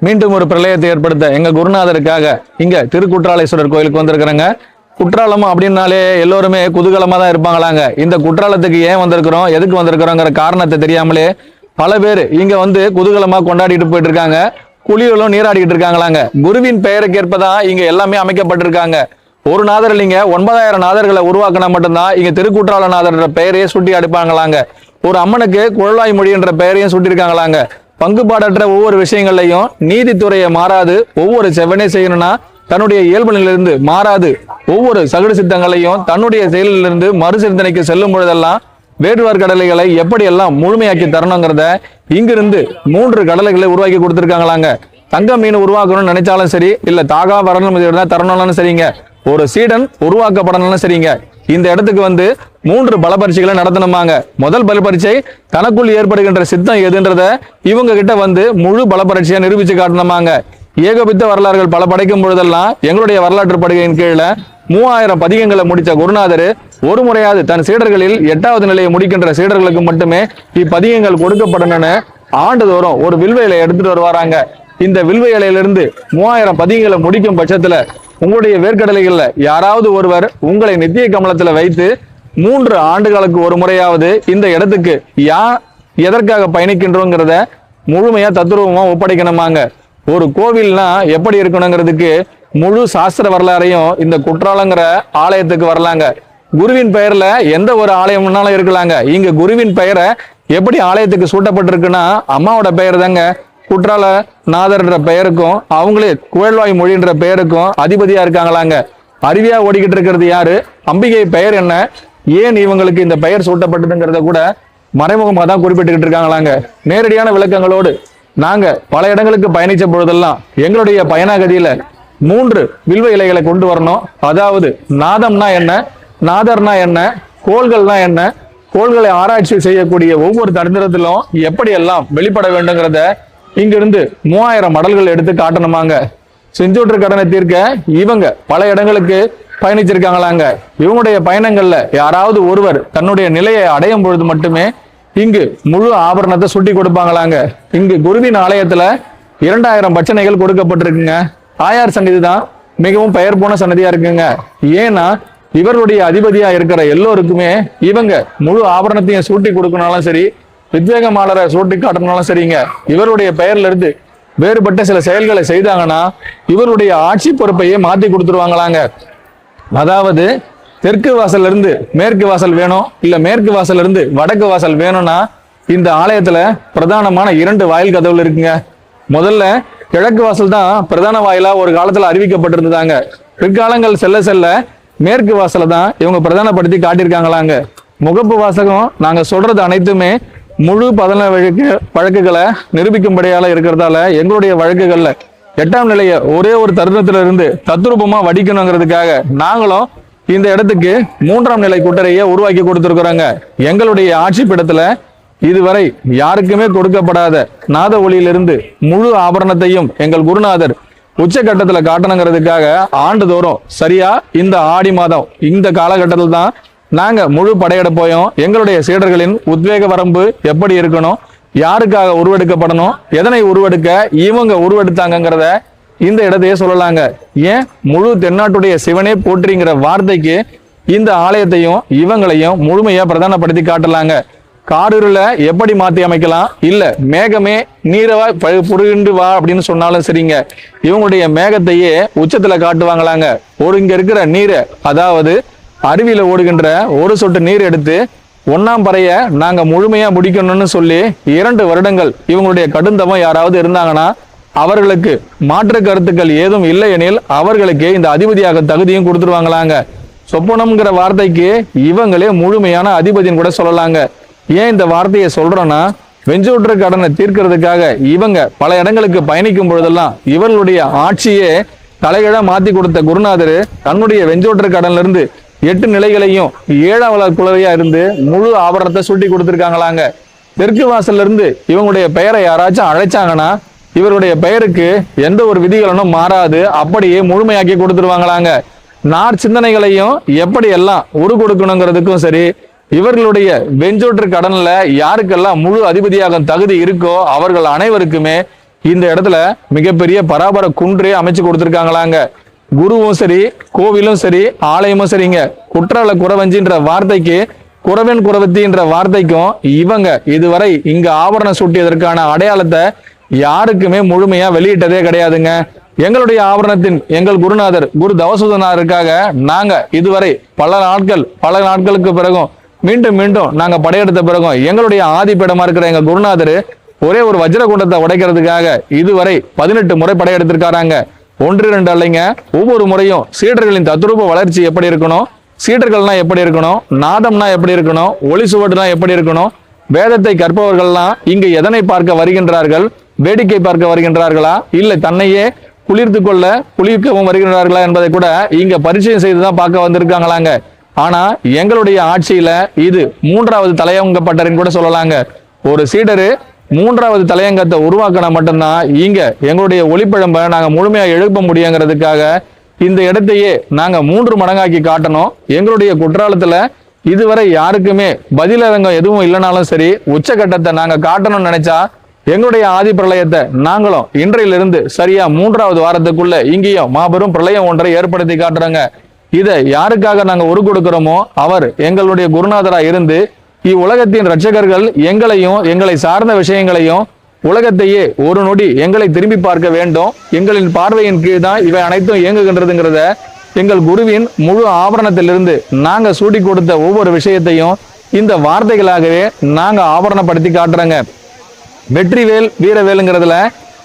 மீண்டும் ஒரு பிரளயத்தை ஏற்படுத்த எங்க குருநாதருக்காக இங்க திருக்குற்றாலேஸ்வரர் கோயிலுக்கு வந்திருக்கிறேங்க. குற்றாலம் அப்படின்னாலே எல்லோருமே குதூகலமா தான் இருப்பாங்களாங்க. இந்த குற்றாலத்துக்கு ஏன் வந்திருக்கிறோம், எதுக்கு வந்திருக்கிறோங்கிற காரணத்தை தெரியாமலே பல பேர் இங்க வந்து குதூகலமா கொண்டாடிட்டு போயிட்டு இருக்காங்க. குளியலும் நீராடிட்டு இருக்காங்களாங்க. குருவின் பெயருக்கு ஏற்பதான் இங்க எல்லாமே அமைக்கப்பட்டிருக்காங்க. ஒரு நாதர் இல்லைங்க, 9000 நாதர்களை உருவாக்கினா மட்டும்தான் இங்க திருக்குற்றால நாதர் பெயரையே சுட்டி அடிப்பாங்களாங்க. ஒரு அம்மனுக்கு குழலாய் மொழி என்ற பெயரையும் சுட்டிருக்காங்களாங்க. பங்குபாடற்ற ஒவ்வொரு விஷயங்கள்லையும் நீதித்துறையை மாறாது ஒவ்வொரு செவ்வனே செய்யணும்னா தன்னுடைய இயல்பு நிலையிலிருந்து மாறாது ஒவ்வொரு சகடு சித்தங்களையும் தன்னுடைய செயலிலிருந்து மறுசிந்தனைக்கு செல்லும் பொழுதெல்லாம் வேற்றுவார் கடலைகளை எப்படி எல்லாம் முழுமையாக்கி தரணுங்கிறத இங்கிருந்து 3 கடலைகளை உருவாக்கி கொடுத்துருக்காங்களாங்க. தங்க மீன் உருவாக்கணும்னு நினைச்சாலும் சரி, இல்ல தாகா வரணும் தரணும்னாலும் சரிங்க, ஒரு சீடன் உருவாக்கப்படணும்னு சரிங்க, இந்த இடத்துக்கு வந்து 3 பல பரீட்சைகளை நடத்தணுமாங்க. முதல் பல பரீட்சை தனக்குள் ஏற்படுகின்ற சித்தம் எதுன்றத இவங்க கிட்ட வந்து முழு பல பரீட்சையா நிரூபிச்சு காட்டணுமாங்க. ஏகபித்த வரலாறுகள் பல படைக்கும் பொழுதெல்லாம் எங்களுடைய வரலாற்று படுகையின் கீழே 3000 பதிகங்களை முடித்த குருநாதர் ஒரு முறையாவது தன் சீடர்களில் 8வது நிலையை முடிக்கின்ற சீடர்களுக்கு மட்டுமே இப்பதிகங்கள் கொடுக்கப்படணும்னு ஆண்டுதோறும் ஒரு வில்வையில எடுத்துட்டு வருவாராங்க. இந்த வில்வை இலையிலிருந்து 3000 பதிகங்களை முடிக்கும் பட்சத்துல உங்களுடைய வேர்க்கடலைகள்ல யாராவது ஒருவர் உங்களை நித்திய கமலத்துல வைத்து 3 ஆண்டுகளுக்கு ஒரு முறையாவது இந்த இடத்துக்கு எதற்காக பயணிக்கின்றோங்கிறத முழுமையா தத்துருவமா ஒப்படைக்கணுமாங்க. ஒரு கோவில்னா எப்படி இருக்கணுங்கிறதுக்கு முழு சாஸ்திர வரலாறையும் இந்த குற்றாலங்கிற ஆலயத்துக்கு வரலாங்க. குருவின் பெயர்ல எந்த ஒரு ஆலயம்னாலும் இருக்கலாங்க. இங்க குருவின் பெயரை எப்படி ஆலயத்துக்கு சூட்டப்பட்டிருக்குன்னா அம்மாவோட பெயர் தாங்க குற்றால நாதர்ன்ற பெயருக்கும் அவங்களே குழல்வாய் மொழின்ற பெயருக்கும் அதிபதியா இருக்காங்களாங்க. அருவியா ஓடிக்கிட்டு இருக்கிறது யாரு, அம்பிகை பெயர் என்ன, ஏன் இவங்களுக்கு இந்த பெயர் சூட்டப்பட்டதுங்கிறத கூட மறைமுகமாக தான் குறிப்பிட்டுக்கிட்டு இருக்காங்களாங்க. நேரடியான விளக்கங்களோடு நாங்க பல இடங்களுக்கு பயணிச்ச பொழுதெல்லாம் எங்களுடைய பயணகதியில 3 வில்வ இலைகளை கொண்டு வரணும். அதாவது நாதம்னா என்ன, நாதர்னா என்ன, கோள்கள்னா என்ன, கோள்களை ஆராய்ச்சி செய்யக்கூடிய ஒவ்வொரு தந்திரத்திலும் எப்படி எல்லாம் வெளிப்பட வேண்டுங்கிறத இங்கிருந்து 3000 மடல்கள் எடுத்து காட்டணுமாங்க. செஞ்சூற்று கடனை தீர்க்க இவங்க பல இடங்களுக்கு பயணிச்சிருக்காங்களாங்க. இவங்களுடைய பயணங்கள்ல யாராவது ஒருவர் தன்னுடைய நிலையை அடையும் பொழுது மட்டுமே இங்கு முழு ஆபரணத்தை சுட்டி கொடுப்பாங்களாங்க. இங்கு குருவின் ஆலயத்துல 2000 பட்சணைகள் கொடுக்கப்பட்டிருக்குங்க. ஆயார் சன்னிதி தான் மிகவும் பெயர் போன சன்னதியா இருக்குங்க. ஏன்னா இவருடைய அதிபதியா இருக்கிற எல்லோருக்குமே இவங்க முழு ஆபரணத்தையும் சூட்டி கொடுக்கணும்னாலும் சரி, வித்வேக மாலரை சூட்டி காட்டணும்னாலும் சரிங்க, இவருடைய பெயர்ல இருந்து வேறுபட்ட சில செயல்களை செய்தாங்கன்னா இவருடைய ஆட்சி பொறுப்பையே மாத்தி கொடுத்துருவாங்களாங்க. அதாவது தெற்கு வாசல்ல இருந்து மேற்கு வாசல் வேணும், இல்ல மேற்கு வாசல்ல இருந்து வடக்கு வாசல் வேணும்னா இந்த ஆலயத்துல பிரதானமான 2 வாயில் கதவுகள் இருக்குங்க. முதல்ல கிழக்கு வாசல் தான் பிரதான வாயிலா ஒரு காலத்துல அறிவிக்கப்பட்டிருந்தாங்க. பிற்காலங்கள் செல்ல செல்ல மேற்கு வாசலை தான் இவங்க பிரதானப்படுத்தி காட்டியிருக்காங்களாங்க. முகப்பு வாசகம் நாங்க சொல்றது அனைத்துமே முழு 14 வழக்குகளை நிரூபிக்கும்படியால இருக்கிறதால எங்களுடைய வழக்குகள்ல 8ஆம் நிலையை ஒரே ஒரு தருணத்துல இருந்து தத்ரூபமா வடிக்கணுங்கிறதுக்காக நாங்களும் இந்த இடத்துக்கு 3ஆம் நிலை குட்டரையை உருவாக்கி கொடுத்துருக்குறோங்க. எங்களுடைய ஆட்சி பீடத்துல இதுவரை யாருக்குமே கொடுக்கப்படாத நாத ஒளியிலிருந்து முழு ஆபரணத்தையும் எங்கள் குருநாதர் உச்சகட்டத்துல காட்டணுங்கிறதுக்காக ஆண்டுதோறும் சரியா இந்த ஆடி மாதம் இந்த காலகட்டத்தில் தான் நாங்க முழு படையெட போயோம். எங்களுடைய சீடர்களின் உத்வேக வரம்பு எப்படி இருக்கணும், யாருக்காக உருவெடுக்கப்படணும், எதனை உருவெடுக்க இவங்க உருவெடுத்தாங்கிறத இந்த இடத்தையே சொல்லலாங்க. ஏன் முழு தென்னாட்டுடைய சிவனே போற்றிங்கிற வார்த்தைக்கு இந்த ஆலயத்தையும் இவங்களையும் முழுமையா பிரதானப்படுத்தி காட்டலாங்க. காடுல எப்படி மாத்தி அமைக்கலாம், இல்ல மேகமே நீரவா புரிந்து வா அப்படின்னு சொன்னாலும் சரிங்க, இவங்களுடைய மேகத்தையே உச்சத்துல காட்டுவாங்களாங்க. ஒரு இங்க இருக்கிற நீரை, அதாவது அருவியில ஓடுகின்ற ஒரு சொட்டு நீர் எடுத்து 1ஆம் பறைய நாங்க முழுமையா முடிக்கணும்னு சொல்லி 2 வருடங்கள் இவங்களுடைய கடுந்தவம் யாராவது இருந்தாங்கன்னா அவர்களுக்கு மாற்று கருத்துக்கள் ஏதும் இல்லை எனில் அவர்களுக்கு இந்த அதிபதியாக தகுதியும் கொடுத்துருவாங்களாங்க. சொப்பனம்ங்கிற வார்த்தைக்கு இவங்களே முழுமையான அதிபதின்னு கூட சொல்லலாங்க. ஏன் இந்த வார்த்தையை சொல்றோன்னா, வெஞ்சூற்று கடனை தீர்க்கிறதுக்காக இவங்க பல இடங்களுக்கு பயணிக்கும் பொழுதெல்லாம் இவர்களுடைய ஆட்சியே தலைகீழா மாத்தி கொடுத்த குருநாதர் தன்னுடைய வெஞ்சூற்று கடன்ல இருந்து 8 நிலைகளையும் 7ஆவது குலவையா இருந்து முழு ஆபரணத்தை சுட்டி கொடுத்துருக்காங்களாங்க. தெற்கு வாசல்ல இருந்து இவங்களுடைய பெயரை யாராச்சும் அழைச்சாங்கன்னா இவருடைய பெயருக்கு எந்த ஒரு விதிகளும் மாறாது அப்படியே முழுமையாக்கி கொடுத்துருவாங்களாங்க. நார் சிந்தனைகளையும் எப்படி எல்லாம் உரு கொடுக்கணுங்கிறதுக்கும் சரி, இவர்களுடைய வெஞ்சோற்று கடன்ல யாருக்கெல்லாம் முழு அதிபதியாக தகுதி இருக்கோ அவர்கள் அனைவருக்குமே இந்த இடத்துல மிகப்பெரிய பராபர குன்றே அமைச்சு கொடுத்திருக்காங்களாங்க. குருவும் சரி, கோவிலும் சரி, ஆலயமும் சரிங்க. குற்றால குறவஞ்சின்ற வார்த்தைக்கு குறவன் குறவத்தின்ற வார்த்தைக்கும் இவங்க இதுவரை இங்க ஆபரணம் சூட்டியதற்கான அடையாளத்தை யாருக்குமே முழுமையா வெளியிட்டதே கிடையாதுங்க. எங்களுடைய ஆபரணத்தின் எங்கள் குருநாதர் குரு தவசூதனாருக்காக நாங்க இதுவரை பல நாட்களுக்கு பிறகும் மீண்டும் நாங்க படையெடுத்த பிறகும் எங்களுடைய ஆதிப்பீடமா இருக்கிற எங்க குருநாதர் ஒரே ஒரு வஜ்ர குண்டத்தை உடைக்கிறதுக்காக இதுவரை 18 முறை படையெடுத்திருக்காராங்க. 1-2 அல்லைங்க. ஒவ்வொரு முறையும் சீடர்களின் தத்ரூப வளர்ச்சி எப்படி இருக்கணும், சீடர்கள்னா எப்படி இருக்கணும், நாதம்னா எப்படி இருக்கணும், ஒளி சுவடுனா எப்படி இருக்கணும், வேதத்தை கற்பவர்கள்லாம் இங்கு எதனை பார்க்க வருகின்றார்கள், வேடிக்கை பார்க்க வருகின்றார்களா, இல்லை தன்னையே குளிர்க்கவும் வருகின்றார்களா என்பதை கூட இங்க பரிச்சயம் செய்துதான் பார்க்க வந்திருக்காங்களாங்க. ஆனா எங்களுடைய ஆட்சியில இது 3வது தலையங்கப்பட்டரின்னு கூட சொல்லலாங்க. ஒரு சீடரு 3வது தலையங்கத்தை உருவாக்கினா மட்டும்தான் இங்க எங்களுடைய ஒளிப்பழம்பை நாங்க முழுமையா எழுப்ப முடியுங்கிறதுக்காக இந்த இடத்தையே நாங்க 3 மடங்காக்கி காட்டணும். எங்களுடைய குற்றாலத்துல இதுவரை யாருக்குமே பதிலரங்கம் எதுவும் இல்லைனாலும் சரி, உச்சகட்டத்தை நாங்க காட்டணும்னு நினைச்சா எங்களுடைய ஆதி பிரளயத்தை நாங்களும் இன்றையிலிருந்து சரியா 3வது வாரத்துக்குள்ள இங்கேயும் மாபெரும் பிரளயம் ஒன்றை ஏற்படுத்தி காட்டுறோங்க. இதை யாருக்காக நாங்க உரு கொடுக்கிறோமோ அவர் எங்களுடைய குருநாதரா இருந்து இவ்வுலகத்தின் ரட்சகர்கள் எங்களையும் எங்களை சார்ந்த விஷயங்களையும் உலகத்தையே ஒரு நொடி எங்களை திரும்பி பார்க்க வேண்டும். எங்களின் பார்வையின் கீழ் தான் இவை அனைத்தும் இயங்குகின்றதுங்கிறத எங்கள் குருவின் முழு ஆபரணத்திலிருந்து நாங்க சூடி கொடுத்த ஒவ்வொரு விஷயத்தையும் இந்த வார்த்தைகளாகவே நாங்க ஆபரணப்படுத்தி காட்டுறோங்க. வெற்றிவேல் வீரவேலுங்கிறதுல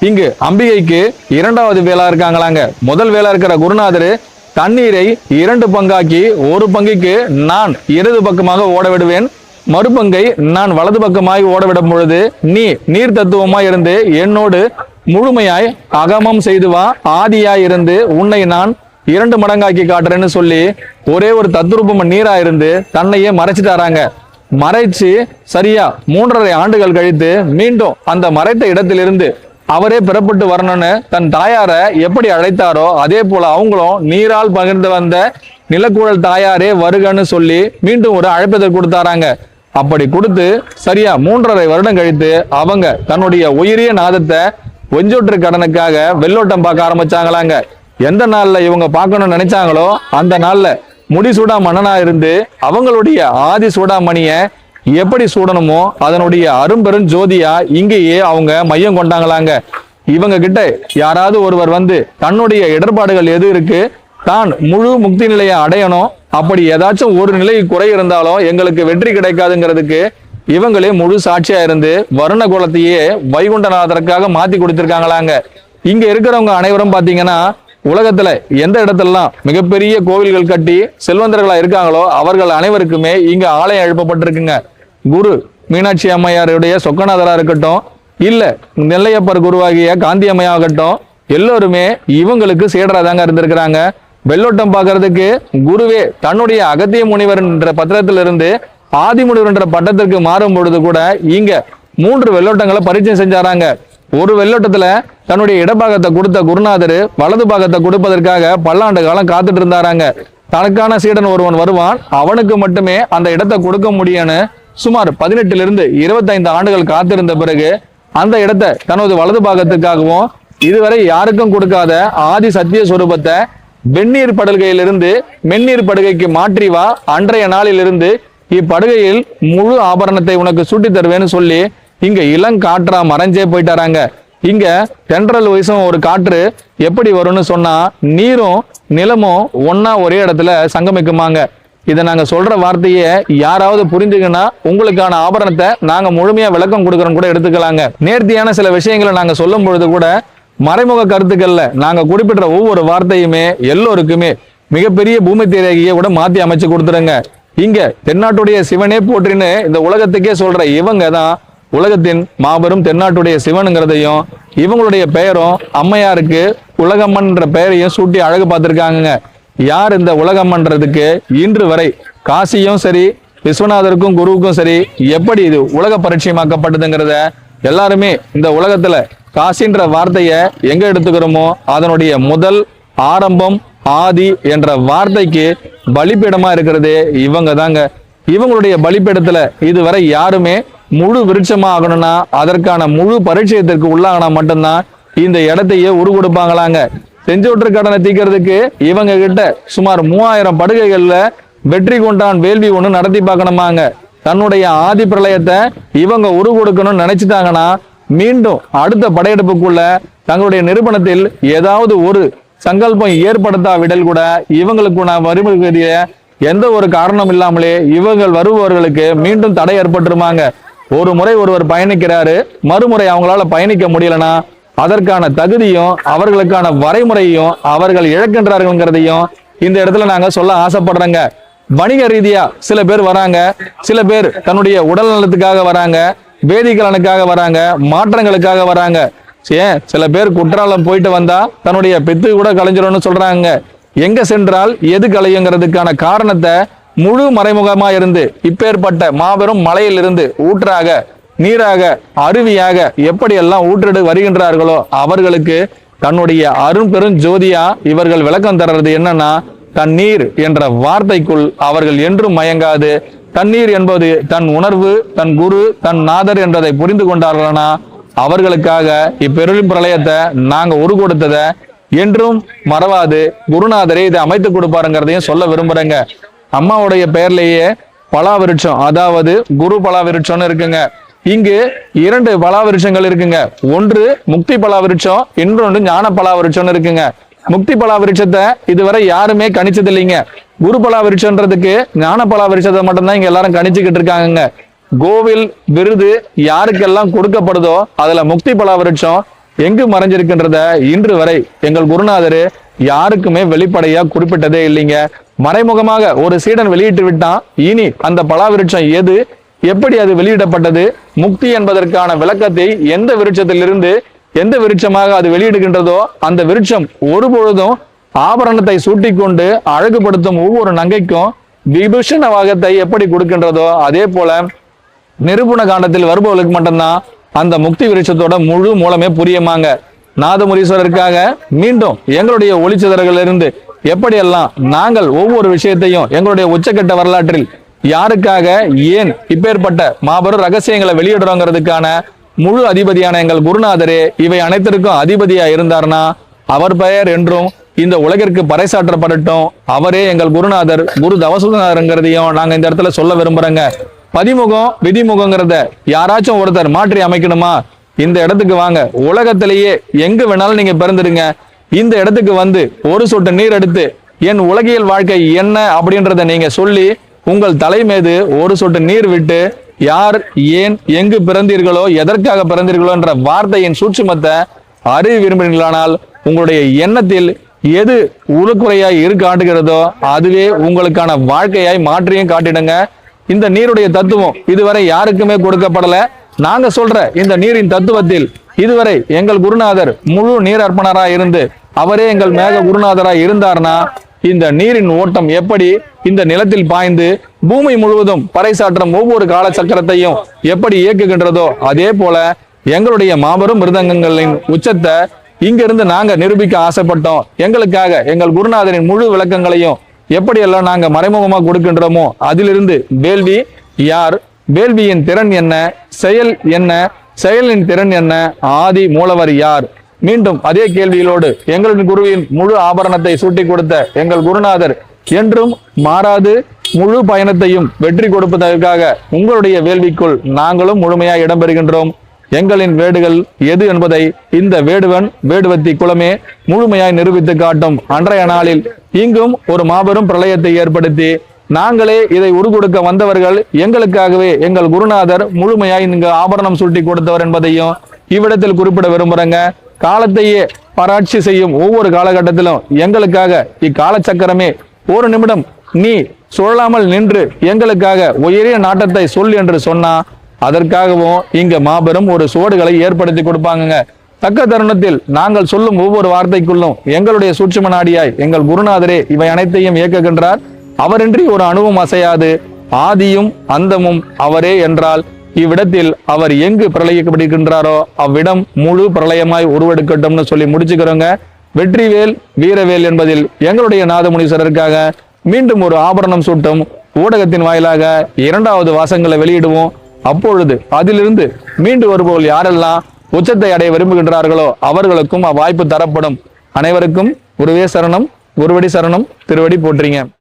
இங்கு அம்பிகைக்கு 2வது வேலா இருக்காங்களாங்க. முதல் வேலா இருக்கிற குருநாதர் தண்ணீரை 2 பங்காக்கி ஒரு பங்குக்கு நான் இடது பக்கமாக ஓட விடுவேன், மறுபங்கை நான் வலது பக்கமாய் ஓடவிடும் பொழுது நீ நீர் தத்துவமாய் இருந்து என்னோடு முழுமையாய் அகமம் செய்து வா, ஆதியாய் இருந்து உன்னை நான் 2 மடங்காக்கி காட்டுறேன்னு சொல்லி ஒரே ஒரு தத்ரூபம் நீரா இருந்து தன்னையே மறைச்சிட்டாராங்க. மறைச்சு சரியா 3.5 ஆண்டுகள் கழித்து மீண்டும் அந்த மறைத்த இடத்திலிருந்து அவரே பிறப்பட்டு வரணும்னு தன் தாயாரை எப்படி அழைத்தாரோ அதே போல அவங்களும் நீரால் பகிர்ந்து வந்த நிலக்குழல் தாயாரே வருகன்னு சொல்லி மீண்டும் ஒரு அழைப்பதை கொடுத்தாராங்க. அப்படி கொடுத்து சரியா 3.5 வருடம் கழித்து அவங்க தன்னுடைய உயிரிய நாதத்தை ஒஞ்சொற்று கடனுக்காக வெள்ளோட்டம் பார்க்க ஆரம்பிச்சாங்களாங்க. எந்த நாள்ல இவங்க பார்க்கணும்னு நினைச்சாங்களோ அந்த நாள்ல முடிசூடா மன்னனா இருந்து அவங்களுடைய ஆதி சூடாமணிய எப்படி சூடணுமோ அதனுடைய அரும்பெரும் ஜோதியா இங்கேயே அவங்க மையம் கொண்டாங்களாங்க. இவங்க கிட்ட யாராவது ஒருவர் வந்து தன்னுடைய இடர்பாடுகள் எது இருக்கு, தான் முழு முக்தி நிலையை அடையணும், அப்படி ஏதாச்சும் ஒரு நிலை குறை இருந்தாலும் எங்களுக்கு வெற்றி கிடைக்காதுங்கிறதுக்கு இவங்களே முழு சாட்சியா இருந்து வருண குலத்தையே வைகுண்டநாதருக்காக மாத்தி கொடுத்திருக்காங்களாங்க. இங்க இருக்கிறவங்க அனைவரும் பாத்தீங்கன்னா உலகத்துல எந்த இடத்துலலாம் மிகப்பெரிய கோவில்கள் கட்டி செல்வந்தர்களா இருக்காங்களோ அவர்கள் அனைவருக்குமே இங்க ஆலயம் எழுப்பப்பட்டிருக்குங்க. குரு மீனாட்சி அம்மையாருடைய சொக்கநாதரா இருக்கட்டும், இல்ல நெல்லையப்பர் குருவாகிய காந்தி அம்மையாகட்டும், எல்லோருமே இவங்களுக்கு சீடரா தாங்க இருந்திருக்கிறாங்க. வெள்ளோட்டம் பார்க்கறதுக்கு குருவே தன்னுடைய அகத்திய முனிவர் என்ற பத்திரத்திலிருந்து ஆதி முனிவர் என்ற பட்டத்திற்கு மாறும் பொழுது கூட இங்க 3 வெள்ளோட்டங்களை பரிச்சயம் செஞ்சாராங்க. ஒரு வெள்ளோட்டத்துல தன்னுடைய இடபாகத்தை கொடுத்த குருநாதர் வலது பாகத்தை கொடுப்பதற்காக பல்லாண்டு காலம் காத்துட்டு இருந்தாராங்க. தனக்கான சீடன் ஒருவன் வருவான், அவனுக்கு மட்டுமே அந்த இடத்தை கொடுக்க முடியும்னு சுமார் 18 25 ஆண்டுகள் காத்திருந்த பிறகு அந்த இடத்தை தனது வலது பாகத்துக்காகவும் இதுவரை யாருக்கும் கொடுக்காத ஆதி சத்திய சொரூபத்தை வெந்நீர் படுகையிலிருந்து மென்னீர் படுகைக்கு மாற்றி வா, அன்றைய நாளிலிருந்து இப்படுகையில் முழு ஆபரணத்தை உனக்கு சூட்டி தருவேன்னு சொல்லி இங்க இளங்காற்றா மறைஞ்சே போயிட்டாராங்க. இங்க தென்றல் வயசும் ஒரு காற்று எப்படி வரும்னு சொன்னா நீரும் நிலமும் ஒன்னா ஒரே இடத்துல சங்கமிக்குமாங்க. இதை நாங்க சொல்ற வார்த்தையை யாராவது புரிஞ்சுக்கன்னா உங்களுக்கான ஆபரணத்தை நாங்க முழுமையா விளக்கம் கொடுக்கறோம் கூட எடுத்துக்கலாங்க. நேர்த்தியான சில விஷயங்களை நாங்க சொல்லும் பொழுது கூட மறைமுக கருத்துக்கள்ல நாங்க குறிப்பிட்ட ஒவ்வொரு வார்த்தையுமே எல்லோருக்குமே மிகப்பெரிய பூமி தேரகியை கூட மாத்தி அமைச்சு கொடுத்துருங்க. இங்க தென்னாட்டுடைய சிவனே போற்றின்னு இந்த உலகத்துக்கே சொல்ற இவங்க தான் உலகத்தின் மாபெரும் தென்னாட்டுடைய சிவனுங்கிறதையும் இவங்களுடைய பெயரும் அம்மையாருக்கு உலகம்மன்ற பெயரையும் சூட்டி அழகு பார்த்திருக்காங்க. யார் இந்த உலகம்மன்றதுக்கு இன்று வரை காசியும் சரி விஸ்வநாதருக்கும் குருவுக்கும் சரி எப்படி இது உலக பரிச்சயமாக்கப்பட்டதுங்கிறத எல்லாருமே இந்த உலகத்துல காசின்ற வார்த்தைய எங்க எடுத்துக்கிறோமோ அதனுடைய முதல் ஆரம்பம் ஆதி என்ற வார்த்தைக்கு பலிப்பீடமா இருக்கிறதே இவங்க தாங்க. இவங்களுடைய பலிப்பீடத்துல இதுவரை யாருமே முழு விருட்சமா ஆகணும்னா அதற்கான முழு பரிச்சயத்திற்கு உள்ளாகனா மட்டும்தான் இந்த இடத்தையே உரு கொடுப்பாங்களாங்க. செஞ்சோற்று கடனை தீக்கிறதுக்கு இவங்க கிட்ட சுமார் 3000 படுகைகள்ல வெற்றி கொண்டான் வேள்வி ஒண்ணு நடத்தி பார்க்கணுமாங்க. தன்னுடைய ஆதி பிரளயத்தை இவங்க உரு கொடுக்கணும்னு நினைச்சிட்டாங்கன்னா மீண்டும் அடுத்த படையெடுப்புக்குள்ள தங்களுடைய நிறுவனத்தில் ஏதாவது ஒரு சங்கல்பம் ஏற்படுத்தாவிடல் கூட இவங்களுக்கு நான் வருவதற்குரிய எந்த ஒரு காரணம் இல்லாமலே இவங்கள் வருபவர்களுக்கு மீண்டும் தடை ஏற்பட்டுருமாங்க. ஒரு முறை ஒருவர் பயணிக்கிறாரு, மறுமுறை அவங்களால பயணிக்க முடியலன்னா அதற்கான தகுதியும் அவர்களுக்கான வரைமுறையும் அவர்கள் இழக்கின்றார்கள்ங்கிறதையும் இந்த இடத்துல நாங்க சொல்ல ஆசைப்படுறோங்க. வணிக ரீதியா சில பேர் வராங்க, சில பேர் தன்னுடைய உடல் நலத்துக்காக வராங்க, வேதிக்கலனுக்காக வராங்க, மாற்றங்களுக்காக வராங்க. ஏன் சில பேர் குற்றாலம் போயிட்டு வந்தா தன்னுடைய பெத்து கூட கலைஞ்சிரும்னு சொல்றாங்க. எங்க சென்றால் எது கலையுங்கிறதுக்கான காரணத்தை முழு மறைமுகமா இருந்து இப்பேற்பட்ட மாபெரும் மலையிலிருந்து ஊற்றாக நீராக அருவியாக எப்படியெல்லாம் ஊற்றெடு வருகின்றார்களோ அவர்களுக்கு தன்னுடைய அரும்பெரும் ஜோதியா இவர்கள் விளக்கம் தர்றது என்னன்னா, தண்ணீர் என்ற வார்த்தைக்குள் அவர்கள் என்றும் மயங்காது, தண்ணீர் என்பது தன் உணர்வு, தன் குரு, தன் நாதர் என்றதை புரிந்து கொண்டார்கள்னா அவர்களுக்காக இப்பெரும் பிரளயத்தை நாங்க உரு கொடுத்ததை என்றும் மறவாது குருநாதரே இதை அமைத்து கொடுப்பாருங்கிறதையும் சொல்ல விரும்புறேங்க. அம்மாவுடைய பெயர்லேயே பலா விருட்சம், அதாவது குரு பலா விருட்சம்னு இருக்குங்க. இங்கு 2 பலா விருட்சங்கள் இருக்குங்க. ஒன்று முக்தி பலா விருட்சம், இன்னொன்று ஞான பலா விருட்சம்னு இருக்குங்க. முக்தி பலா விருட்சத்தை இதுவரை யாருமே கணிச்சது இல்லைங்க. குரு பலா விருட்சம்ன்றதுக்கு ஞான பலா விருட்சத்தை மட்டும்தான் இங்க எல்லாரும் கணிச்சுக்கிட்டு இருக்காங்க. கோவில் விருது யாருக்கெல்லாம் கொடுக்கப்படுதோ அதுல முக்தி பலா விருட்சம் எங்கு மறைஞ்சிருக்கின்றத இன்று வரை எங்கள் குருநாதர் யாருக்குமே வெளிப்படையா குறிப்பிட்டதே இல்லைங்க. மறைமுகமாக ஒரு சீடன் வெளியிட்டு விட்டான். இனி அந்த பலா விருட்சம் எது, எப்படி அது வெளியிடப்பட்டது, முக்தி என்பதற்கான விளக்கத்தை எந்த விருட்சத்திலிருந்து எந்த விருட்சமாக அது வெளியிடுகின்றதோ அந்த விருட்சம் ஒருபொழுதும் ஆபரணத்தை சூட்டிக்கொண்டு அழகுபடுத்தும் ஒவ்வொரு நங்கைக்கும் விபூஷண வாகத்தை எப்படி கொடுக்கின்றதோ அதே போல நிருபுண காண்டத்தில் வருபவர்களுக்கு மட்டும்தான் அந்த முக்தி விருட்சத்தோட முழு மூலமே புரியுமாங்க. நாதமுரீஸ்வரருக்காக மீண்டும் எங்களுடைய ஒளிச்சிதறலிருந்து எப்படியெல்லாம் நாங்கள் ஒவ்வொரு விஷயத்தையும் எங்களுடைய உச்சக்கட்ட வரலாற்றில் யாருக்காக ஏன் இப்பேற்பட்ட மாபெரும் ரகசியங்களை வெளியிடுறோங்கிறதுக்கான முழு அதிபதியான எங்கள் குருநாதரே இவை அனைத்திற்கும் அதிபதியா இருந்தார்னா அவர் பெயர் என்றும் இந்த உலகிற்கு பறைசாற்றப்படட்டும். அவரே எங்கள் குருநாதர் குரு தவசுநாதருங்கிறதையும் நாங்க இந்த இடத்துல சொல்ல விரும்புறோங்க. பதிமுகம் விதிமுகங்கிறத யாராச்சும் ஒருத்தர் மாற்றி அமைக்கணுமா, இந்த இடத்துக்கு வாங்க. உலகத்திலேயே எங்கு வேணாலும் நீங்க பிறந்துடுங்க. இந்த இடத்துக்கு வந்து ஒரு சொட்டு நீர் எடுத்து என் உலகியல் வாழ்க்கை என்ன அப்படின்றத நீங்க சொல்லி உங்கள் தலை மீது ஒரு சொட்டு நீர் விட்டு யார் ஏன் எங்கு பிறந்தீர்களோ எதற்காக பிறந்தீர்களோ என்ற வார்த்தையின் சூட்சுமத்தை அறிய விரும்பினீர்களானால் உங்களுடைய எண்ணத்தில் எது உருக்குறையாய் காட்டுகிறதோ அதுவே உங்களுக்கான வாழ்க்கையாய் மாற்றியும் காட்டிடுங்க. இந்த நீருடைய தத்துவம் இதுவரை யாருக்குமே கொடுக்கப்படல. நாங்க சொல்ற இந்த நீரின் தத்துவத்தில் இதுவரை எங்கள் குருநாதர் முழு நீர் அர்ப்பணராய் இருந்து அவரே எங்கள் மேக குருநாதராய் இருந்தார்னா இந்த நீரின் ஓட்டம் எப்படி இந்த நிலத்தில் பாய்ந்து பூமி முழுவதும் பறைசாற்றும் ஒவ்வொரு கால சக்கரத்தையும் எப்படி இயக்குகின்றதோ அதே போல எங்களுடைய மாபெரும் மிருதங்கங்களின் உச்சத்தை இங்கிருந்து நாங்க நிரூபிக்க ஆசைப்பட்டோம். எங்களுக்காக எங்கள் குருநாதரின் முழு விளக்கங்களையும் எப்படியெல்லாம் நாங்க மறைமுகமா கொடுக்கின்றோமோ அதிலிருந்து வேள்வி யார், வேள்வியின் திறன் என்ன, செயல் என்ன, செயலின் திறன் என்ன, ஆதி மூலவர் யார், மீண்டும் அதே கேள்விகளோடு எங்களின் குருவின் முழு ஆபரணத்தை சூட்டி கொடுத்த எங்கள் குருநாதர் என்றும் மாறாது முழு பயணத்தையும் வெற்றி கொடுப்பதற்காக உங்களுடைய வேள்விக்குள் நாங்களும் முழுமையாய் இடம்பெறுகின்றோம். எங்களின் வேடுகள் எது என்பதை இந்த வேடுவன் வேடுவத்தி குலமே முழுமையாய் நிரூபித்து காட்டும். அன்றைய நாளில் இங்கும் ஒரு மாபெரும் பிரளயத்தை ஏற்படுத்தி நாங்களே இதை உருகொடுக்க வந்தவர்கள், எங்களுக்காகவே எங்கள் குருநாதர் முழுமையாய் இங்கு ஆபரணம் சூட்டி கொடுத்தவர் என்பதையும் இவ்விடத்தில் குறிப்பிட விரும்புறேங்க. காலத்தையே பராட்சி செய்யும் ஒவ்வொரு காலகட்டத்திலும் எங்களுக்காக இக்கால சக்கரமே ஒரு நிமிடம் நீ சுழலாமல் நின்று எங்களுக்காக உயரிய நாட்டத்தை சொல் என்று சொன்னா அதற்காகவும் இங்க மாபெரும் ஒரு சுவடுகளை ஏற்படுத்தி கொடுப்பாங்க. தக்க தருணத்தில் நாங்கள் சொல்லும் ஒவ்வொரு வார்த்தைக்குள்ளும் எங்களுடைய சூட்சும நாடியாய் எங்கள் குருநாதரே இவை அனைத்தையும் இயக்குகின்றார். அவரின்றி ஒரு அணுவும் அசையாது, ஆதியும் அந்தமும் அவரே என்றால் இவ்விடத்தில் அவர் எங்கு பிரளயிக்கப்படுகின்றாரோ அவ்விடம் முழு பிரளயமாய் உருவெடுக்கட்டும்னு சொல்லி முடிச்சுக்கிறோங்க. வெற்றிவேல் வீரவேல் என்பதில் எங்களுடைய நாதமுனீஸ்வரருக்காக மீண்டும் ஒரு ஆபரணம் சூட்டும் ஊடகத்தின் வாயிலாக 2வது வாசங்களை வெளியிடுவோம். அப்பொழுது அதிலிருந்து மீண்டு வருபவர்கள் யாரெல்லாம் உச்சத்தை அடைய விரும்புகின்றார்களோ அவர்களுக்கும் அவ்வாய்ப்பு தரப்படும். அனைவருக்கும் குருவே சரணம், குருவடி சரணம், திருவடி போற்றிங்க.